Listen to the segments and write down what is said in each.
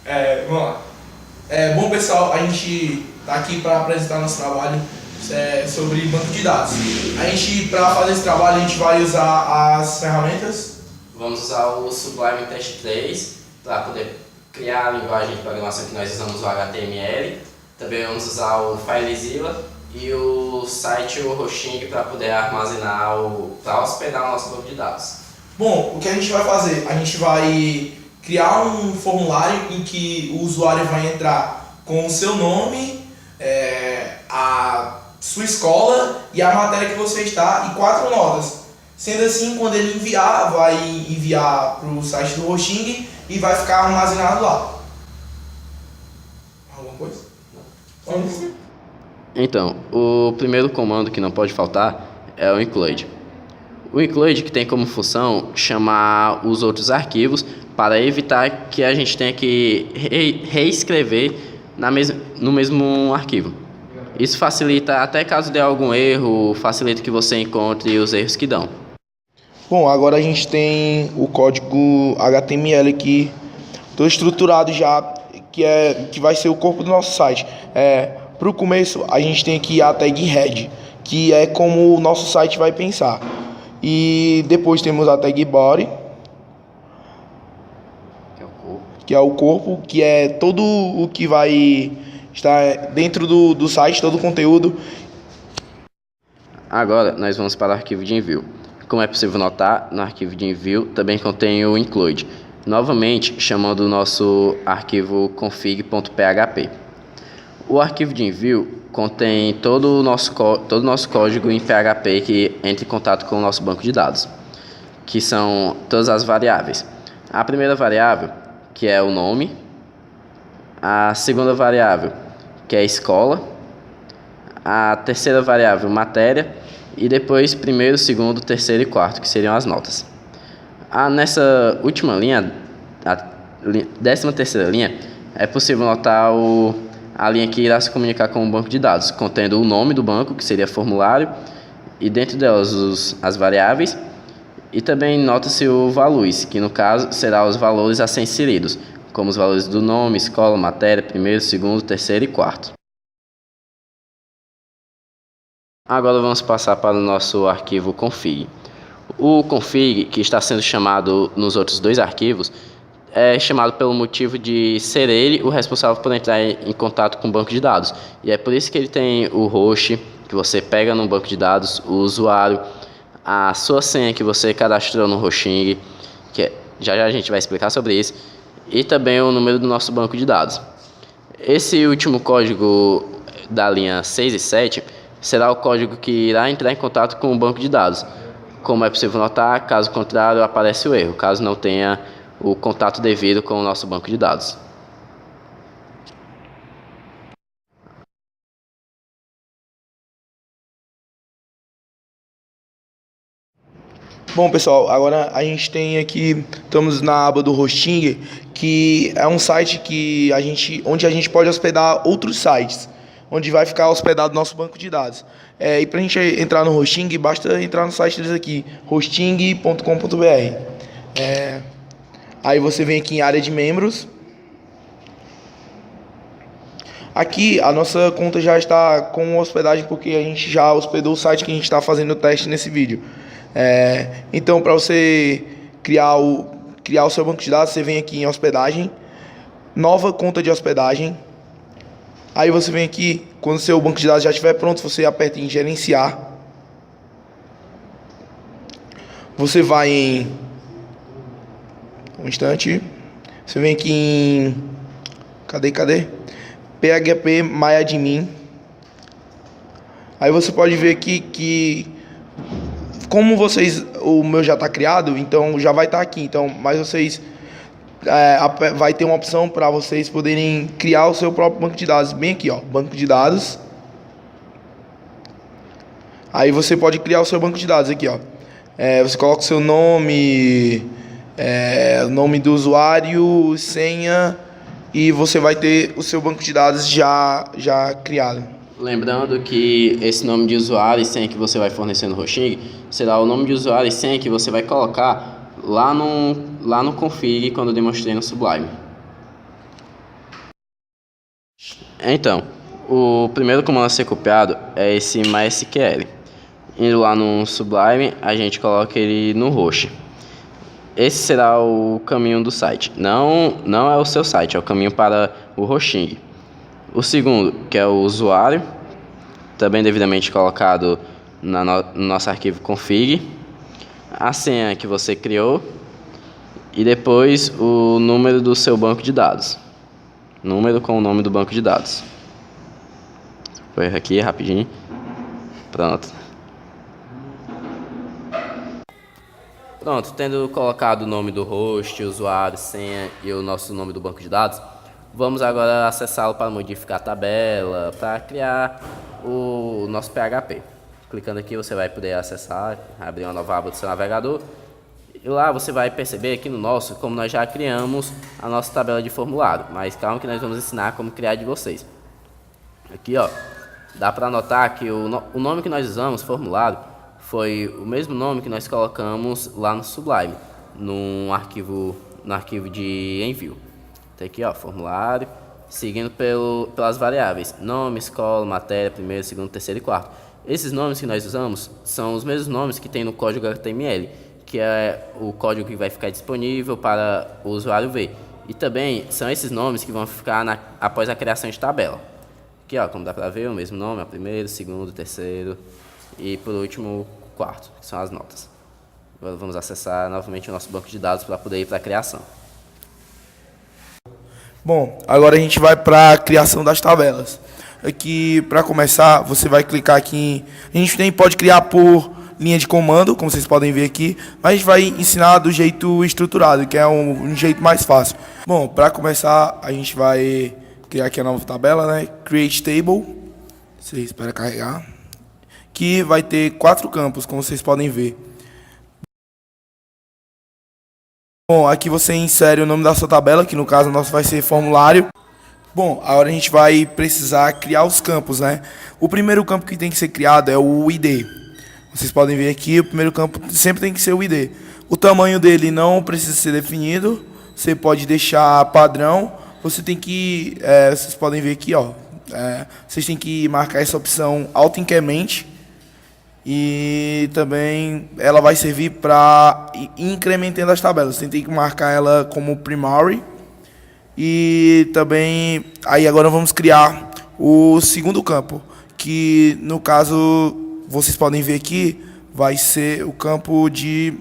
Vamos lá. Bom, pessoal, a gente está aqui para apresentar nosso trabalho sobre banco de dados. Para fazer esse trabalho, a gente vai usar as ferramentas. Vamos usar o Sublime Text 3 para poder criar a linguagem de programação que nós usamos, o HTML. Também vamos usar o FileZilla e o site, o hosting, para poder armazenar, para hospedar o nosso banco de dados. Bom, o que a gente vai fazer? A gente vai criar um formulário em que o usuário vai entrar com o seu nome, a sua escola e a matéria que você está e 4 notas. Sendo assim, quando ele enviar, vai enviar para o site do hosting e vai ficar armazenado lá. Alguma coisa? Não. Então, o primeiro comando que não pode faltar é o include. O include que tem como função chamar os outros arquivos para evitar que a gente tenha que reescrever no mesmo arquivo. Isso facilita até caso dê algum erro, facilita que você encontre os erros que dão. Bom, agora a gente tem o código HTML aqui todo estruturado já, que vai ser o corpo do nosso site. Para o começo, a gente tem aqui a tag head, que é como o nosso site vai pensar. E depois temos a tag body, que é o corpo, que é todo o que vai estar dentro do site, todo o conteúdo. Agora nós vamos para o arquivo de envio. Como é possível notar, no arquivo de envio também contém o include, novamente chamando o nosso arquivo config.php. O arquivo de envio contém todo o nosso código em PHP que entra em contato com o nosso banco de dados, que são todas as variáveis. A primeira variável, que é o nome, a segunda variável, que é a escola, a terceira variável, matéria, e depois primeiro, segundo, terceiro e quarto, que seriam as notas. Nessa última linha, a 13ª linha, é possível notar a linha que irá se comunicar com o banco de dados, contendo o nome do banco, que seria formulário, e dentro delas as variáveis, e também nota-se o values, que no caso será os valores a ser inseridos, como os valores do nome, escola, matéria, primeiro, segundo, terceiro e quarto. Agora vamos passar para o nosso arquivo config. O config, que está sendo chamado nos outros 2 arquivos, é chamado pelo motivo de ser ele o responsável por entrar em contato com o banco de dados. E é por isso que ele tem o host, que você pega no banco de dados, o usuário, a sua senha que você cadastrou no hosting, já a gente vai explicar sobre isso, e também o número do nosso banco de dados. Esse último código da linha 6 e 7 será o código que irá entrar em contato com o banco de dados. Como é possível notar, caso contrário, aparece o erro, caso não tenha o contato devido com o nosso banco de dados. Bom, pessoal, agora a gente tem aqui, estamos na aba do hosting, que é um site onde a gente pode hospedar outros sites, onde vai ficar hospedado nosso banco de dados. E para a gente entrar no hosting, basta entrar no site deles aqui, hosting.com.br. Aí você vem aqui em área de membros. Aqui a nossa conta já está com hospedagem, porque a gente já hospedou o site que a gente está fazendo o teste nesse vídeo. Então, para você criar o seu banco de dados, você vem aqui em hospedagem, nova conta de hospedagem. Aí você vem aqui, quando o seu banco de dados já estiver pronto, você aperta em gerenciar. Você vai em um instante. Você vem aqui em cadê? PHP MyAdmin. Aí você pode ver aqui que como o meu já está criado, então já vai estar aqui. Então, mas vocês vai ter uma opção para vocês poderem criar o seu próprio banco de dados. Bem aqui, ó, banco de dados. Aí você pode criar o seu banco de dados aqui, ó. Você coloca o seu nome, nome do usuário, senha, e você vai ter o seu banco de dados já criado. Lembrando que esse nome de usuário e senha que você vai fornecer no hosting será o nome de usuário e senha que você vai colocar lá no config quando eu demonstrei no Sublime. Então, o primeiro comando a ser copiado é esse MySQL. Indo lá no Sublime, a gente coloca ele no host. Esse será o caminho do site. Não é o seu site, é o caminho para o hosting. O segundo, que é o usuário, também devidamente colocado no nosso arquivo config. A senha que você criou e depois o número do seu banco de dados. Número com o nome do banco de dados. Vou errar aqui rapidinho. Pronto. Pronto, tendo colocado o nome do host, usuário, senha e o nosso nome do banco de dados, vamos agora acessá-lo para modificar a tabela, para criar o nosso PHP. Clicando aqui você vai poder acessar, abrir uma nova aba do seu navegador. E lá você vai perceber aqui no nosso, como nós já criamos a nossa tabela de formulário. Mas calma que nós vamos ensinar como criar de vocês. Aqui ó, dá para notar que o nome que nós usamos, formulário, foi o mesmo nome que nós colocamos lá no Sublime, no arquivo de envio. Tem aqui ó, formulário, seguindo pelas variáveis, nome, escola, matéria, primeiro, segundo, terceiro e quarto. Esses nomes que nós usamos são os mesmos nomes que tem no código HTML, que é o código que vai ficar disponível para o usuário ver. E também são esses nomes que vão ficar após a criação de tabela. Aqui ó, como dá para ver, o mesmo nome, é o primeiro, segundo, terceiro e por último quarto, que são as notas. Agora vamos acessar novamente o nosso banco de dados para poder ir para a criação. Bom, agora a gente vai para a criação das tabelas. Aqui, para começar, você vai clicar aqui a gente nem pode criar por linha de comando, como vocês podem ver aqui, mas a gente vai ensinar do jeito estruturado, que é um jeito mais fácil. Bom, para começar, a gente vai criar aqui a nova tabela, né? Create Table. Você espera carregar. Que vai ter 4 campos, como vocês podem ver. Bom, aqui você insere o nome da sua tabela, que no caso nosso vai ser formulário. Bom, agora a gente vai precisar criar os campos, né? O primeiro campo que tem que ser criado é o ID. Vocês podem ver aqui, o primeiro campo sempre tem que ser o ID. O tamanho dele não precisa ser definido, você pode deixar padrão. Você tem que, vocês podem ver aqui, ó, vocês têm que marcar essa opção auto-increment. E também ela vai servir para incrementando as tabelas. Você tem que marcar ela como primary. E também, aí agora vamos criar o segundo campo, que no caso, vocês podem ver aqui, vai ser o campo de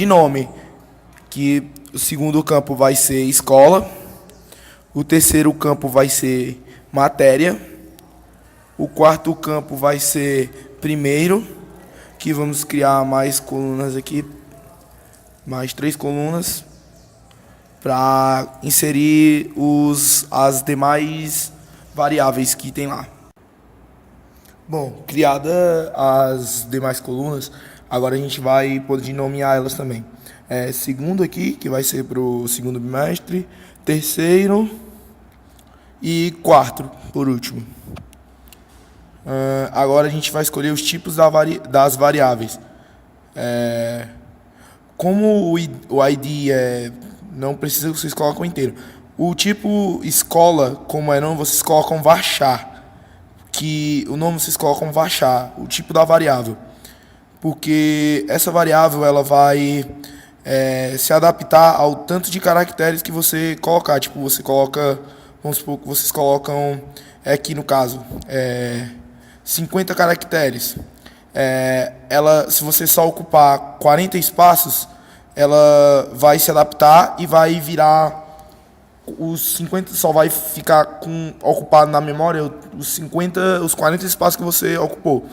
nome, que o segundo campo vai ser escola, o terceiro campo vai ser matéria, o quarto campo vai ser primeiro, que vamos criar mais colunas aqui, mais 3 colunas, para inserir as demais variáveis que tem lá. Bom, criada as demais colunas, agora a gente vai poder nomear elas também. Segundo aqui, que vai ser para o segundo bimestre, terceiro e quarto, por último. Agora a gente vai escolher os tipos das variáveis. Como o ID não precisa que vocês colocam inteiro. O tipo escola, como é nome, vocês colocam varchar. Que o nome vocês colocam varchar, o tipo da variável. Porque essa variável ela vai se adaptar ao tanto de caracteres que você colocar. Tipo, você coloca, vamos supor que vocês colocam, aqui no caso, 50 caracteres. Se você só ocupar 40 espaços, ela vai se adaptar e vai virar os 50, só vai ficar ocupado na memória os 40 espaços que você ocupou.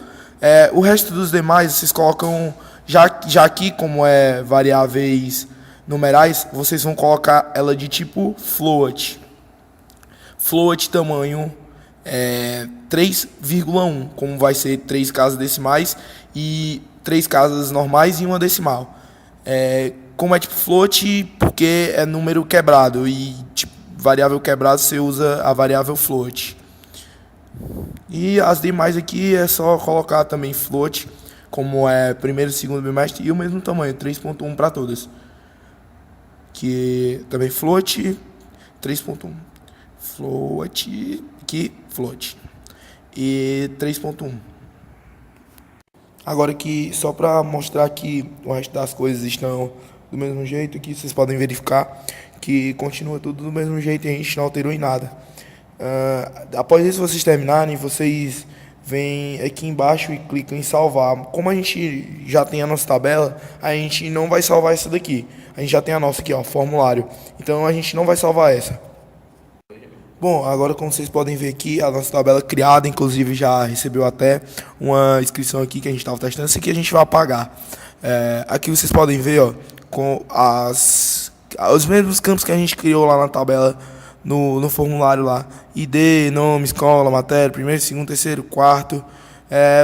O resto dos demais vocês colocam, já aqui como variáveis numerais, vocês vão colocar ela de tipo float. Float tamanho 3,1, como vai ser 3 casas decimais e 3 casas normais e uma decimal. Como é tipo float, porque é número quebrado e tipo variável quebrado você usa a variável float. E as demais aqui é só colocar também float, como é primeiro e segundo bimestre, e o mesmo tamanho, 3.1 para todas. Que também float 3.1. float, aqui, float, e 3.1. Agora aqui, só para mostrar que o resto das coisas estão do mesmo jeito, aqui vocês podem verificar que continua tudo do mesmo jeito e a gente não alterou em nada. Após isso vocês terminarem, vocês vêm aqui embaixo e clicam em salvar. Como a gente já tem a nossa tabela, a gente não vai salvar essa daqui. A gente já tem a nossa aqui, ó, formulário. Então a gente não vai salvar essa. Bom, agora como vocês podem ver aqui, a nossa tabela criada, inclusive já recebeu até uma inscrição aqui que a gente estava testando. Essa aqui a gente vai apagar. Aqui vocês podem ver, ó, com os mesmos campos que a gente criou lá na tabela, no formulário lá. ID, nome, escola, matéria, primeiro, segundo, terceiro, quarto.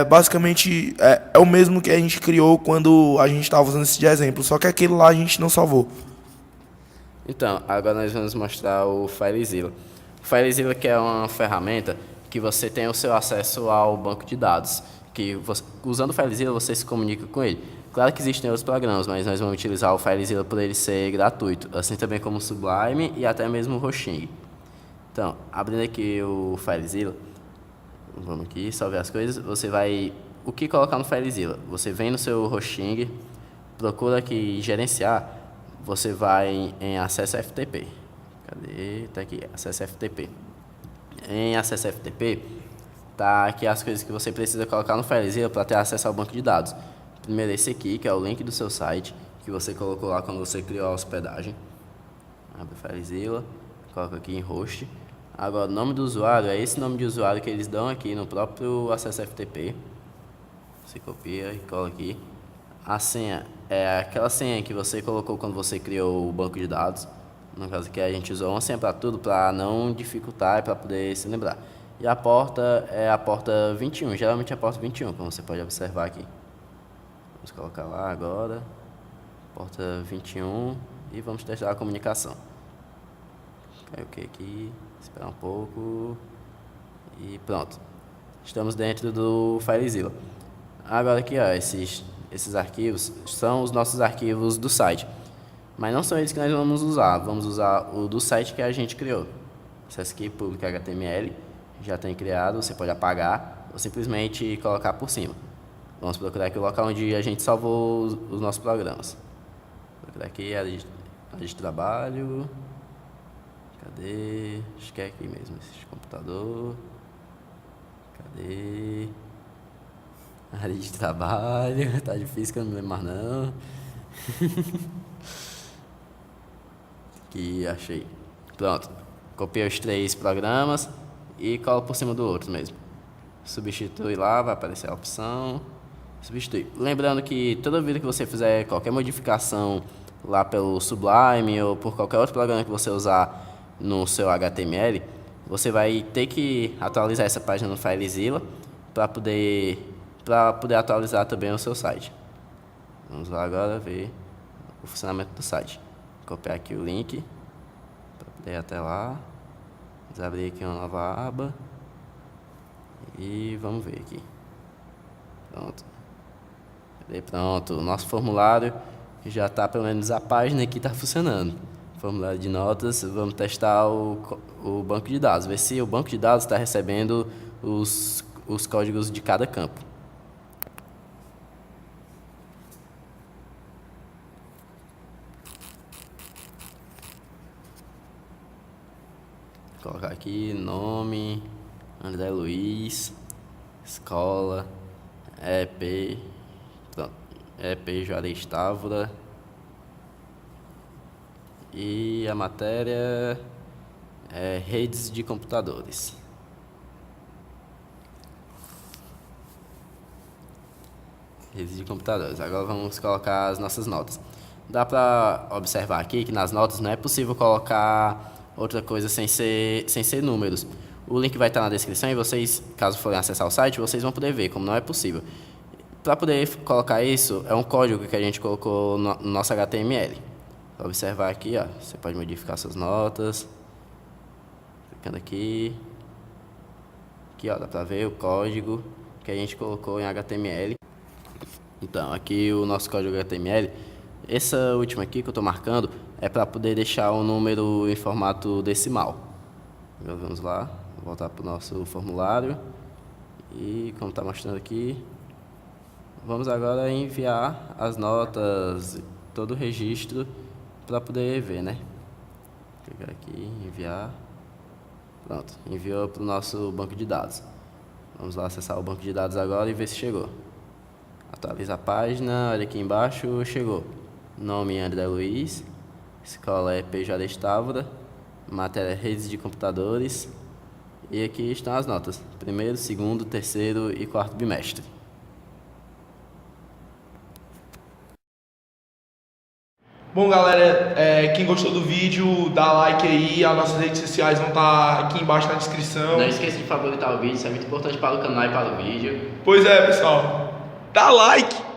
Basicamente é o mesmo que a gente criou quando a gente estava usando esse de exemplo, só que aquele lá a gente não salvou. Então, agora nós vamos mostrar o FileZilla. O FileZilla que é uma ferramenta que você tem o seu acesso ao banco de dados, que usando o FileZilla você se comunica com ele. Claro que existem outros programas, mas nós vamos utilizar o FileZilla por ele ser gratuito, assim também como o Sublime e até mesmo o Hosting. Então, abrindo aqui o FileZilla, vamos aqui, salvar as coisas, você vai... O que colocar no FileZilla? Você vem no seu Hosting, procura aqui gerenciar, você vai em acesso FTP. Cadê? Tá aqui, acesso FTP. Em acesso FTP, tá aqui as coisas que você precisa colocar no FileZilla para ter acesso ao banco de dados. Primeiro esse aqui, que é o link do seu site, que você colocou lá quando você criou a hospedagem. Abre o FileZilla, coloca aqui em host. Agora, o nome do usuário é esse nome de usuário que eles dão aqui no próprio acesso FTP. Você copia e cola aqui. A senha é aquela senha que você colocou quando você criou o banco de dados. No caso aqui a gente usou uma senha para tudo, para não dificultar e para poder se lembrar. E a porta é a porta 21, geralmente é a porta 21, como você pode observar aqui. Vamos colocar lá agora, porta 21, e vamos testar a comunicação. Caiu o que aqui? Esperar um pouco. E pronto. Estamos dentro do FileZilla. Agora aqui, ó, esses arquivos são os nossos arquivos do site. Mas não são eles que nós vamos usar. Vamos usar o do site que a gente criou. Esse aqui, público HTML, já tem criado. Você pode apagar ou simplesmente colocar por cima. Vamos procurar aqui o local onde a gente salvou os nossos programas. Vou procurar aqui área de trabalho. Cadê? Acho que é aqui mesmo, esse computador. Cadê? Área de trabalho. Tá difícil que eu não me lembro mais não. Aqui, achei. Pronto. Copiei os 3 programas e colo por cima do outro mesmo. Substitui lá, vai aparecer a opção. Substituir. Lembrando que toda vida que você fizer qualquer modificação lá pelo Sublime ou por qualquer outro programa que você usar no seu HTML, você vai ter que atualizar essa página no FileZilla para poder atualizar também o seu site. Vamos lá agora ver o funcionamento do site. Vou copiar aqui o link para poder ir até lá. Vamos abrir aqui uma nova aba e vamos ver aqui. Pronto. Pronto, o nosso formulário já está, pelo menos a página aqui está funcionando. Formulário de notas, vamos testar o banco de dados, ver se o banco de dados está recebendo os códigos de cada campo. Vou colocar aqui nome, André Luiz, escola, EP, pronto, EP Juarez Távora. E a matéria é redes de computadores. Redes de computadores. Agora vamos colocar as nossas notas. Dá para observar aqui que nas notas não é possível colocar outra coisa sem ser números. O link vai estar na descrição e vocês, caso forem acessar o site, vocês vão poder ver como não é possível. Para poder colocar isso, é um código que a gente colocou no nosso HTML. Para observar aqui, ó, você pode modificar suas notas. Clicando aqui. Aqui, ó, dá para ver o código que a gente colocou em HTML. Então, aqui o nosso código HTML. Essa última aqui que eu estou marcando é para poder deixar o número em formato decimal. Agora vamos lá, voltar para o nosso formulário. E como está mostrando aqui, vamos agora enviar as notas, todo o registro para poder ver, né? Clicar aqui, enviar. Pronto, enviou para o nosso banco de dados. Vamos lá acessar o banco de dados agora e ver se chegou. Atualiza a página, olha aqui embaixo, chegou. Nome André Luiz, escola é PJ Távora, matéria redes de computadores. E aqui estão as notas, primeiro, segundo, terceiro e quarto bimestre. Bom, galera, quem gostou do vídeo, dá like aí, as nossas redes sociais vão estar aqui embaixo na descrição. Não esqueça de favoritar o vídeo, isso é muito importante para o canal e para o vídeo. Pois é, pessoal, dá like!